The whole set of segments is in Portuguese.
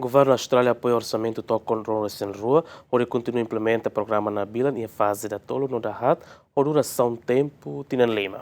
Governu Austra apoia orçamentu tokon rua, hodi kontinua implementa Programa Nabilan e faze da toluk no dahat, hodi durasaun tempu tinan lima.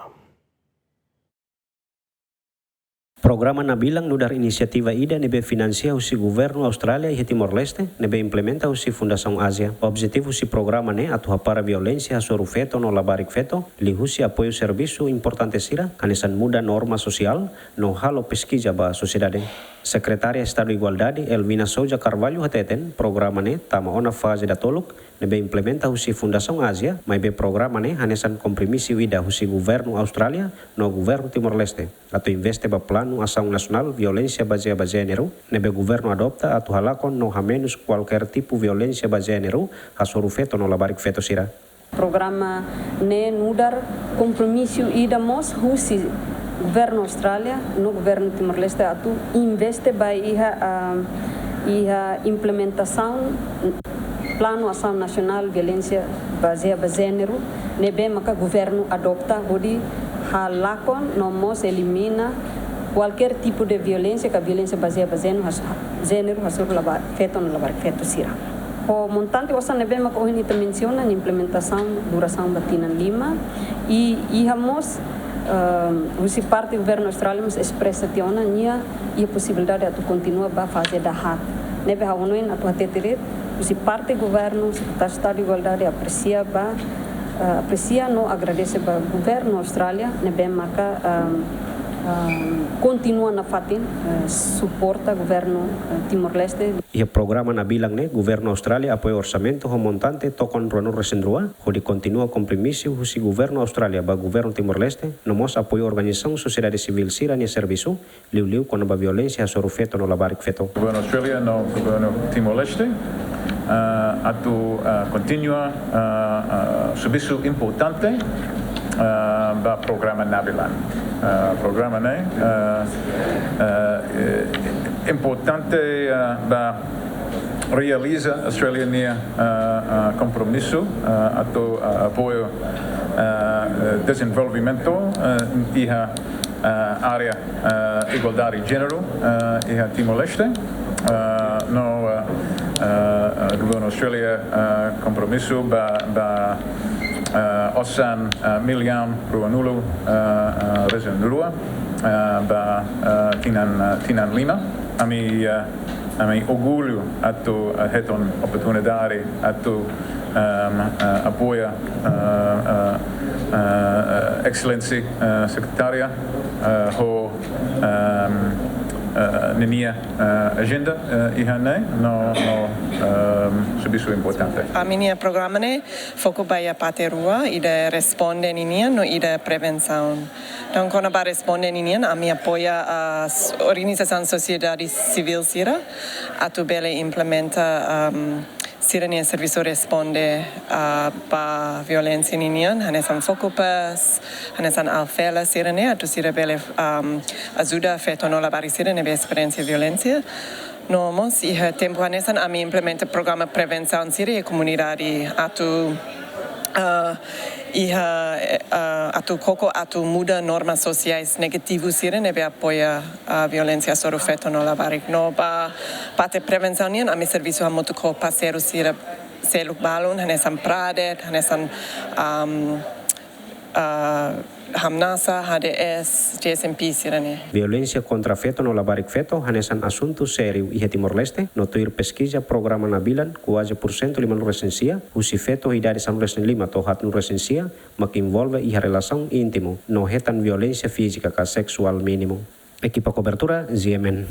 Programa Nabilan nudar inisiativa ida nebe financia usi Governu Austra e Timor-Leste nebe implementa usi Fundação Ásia. O objetivo usi programa ne atu para violência soru feto no labarik feto, li husi apoio serviço importante sira, kanesan muda norma social, no halo pesquisa ba sociedade. Secretária Estado Igualdade Elvina Souza Carvalho hateten programa ne tama ona faze da toluk nebe implementa usi Fundação Ásia, mai be programa ne hanesan komprimisi ida usi Governu Austra no Governu Timor-Leste. Atu investe ba plano ação nacional violência baseada gênero, nebe governo adopta atu halakon no hamenus qualquer tipo violência baseada gênero, hasoru feto no labarik feto sira. Programa ne nudar compromisso ida mos husi Governu Austra no Governu Timor-Leste atu investe ba iha implementação plano ação nacional violência baseada gênero, nebe maka governo adopta hodi halakon no mos elimina qualquer tipo de violência, que a violência baseada em gênero, feto no lavar feto sira. O montante osa nebema ko hinita menciona na implementação durasaun da tinan lima e ihamos usi parte do governo australiano expressa tiona nia e a possibilidade de continua ba faze da hat. Nebe hawonoin atu hateteret usi parte do governo Estado de Igualdade aprecia no agradece ba governo Austrália nebe maka kontinua na fatin suporta governo Timor-Leste. E o programa Nabilan ne governo Austra apoia orçamentu ho montante tokon ronu resendrua, hodi kontinua kompromisso husi governo Austra ba governo Timor-Leste, nomos apoio organização sociedade civil sira ne serviço, liu kono ba violência soru feto no labarik feto. Governo Australia no governo Timor-Leste atu kontinua serviço importante ba programa Nabilan. Programa ne importante ba realiza Australia nia compromisso atau apoio desenvolvimento iha área igualdade gênero iha Timor-Leste no governo Australia compromisso ba osan milian ruanulu resendrua ba tinan lima ami orgulho atu heton oportunidade atu apoia excelência secretária ho nenia agenda ihane no serviço importante. A minha programa ne foco baia parte rua ida responde ninia no ida prevenção. Então quando ba responde ninia a minha apoia a organização sociedade civil sira atu bele implementa sirene serviço responde pa violência ninian, hanesan focupas, hanesan alfela sirene, atu sira bele ajuda feto no labari sirene be experiência violência. No mos iha tempo hanesan ami implementa programa prevenção sira e comunidade atu atu koko atu muda normas sociais negativos sira nebe apoia a violência sobre o feto no labarik no ba parte prevenção nian ami serviço a motoco parceiro sira seluk balon hanesan pradet hanesan Hamnasa, HDS, GSMP sirane. Violência contra feto no labarik feto hanesan assunto sério e Timor-Leste, no tuir pesquisa Programa Nabilan, quase por cento lima no recensia, usi feto idade san recen lima tohat no recensia, mak envolve e relação íntimo, no hetan violência física ka sexual mínimo. Equipa cobertura, GMN.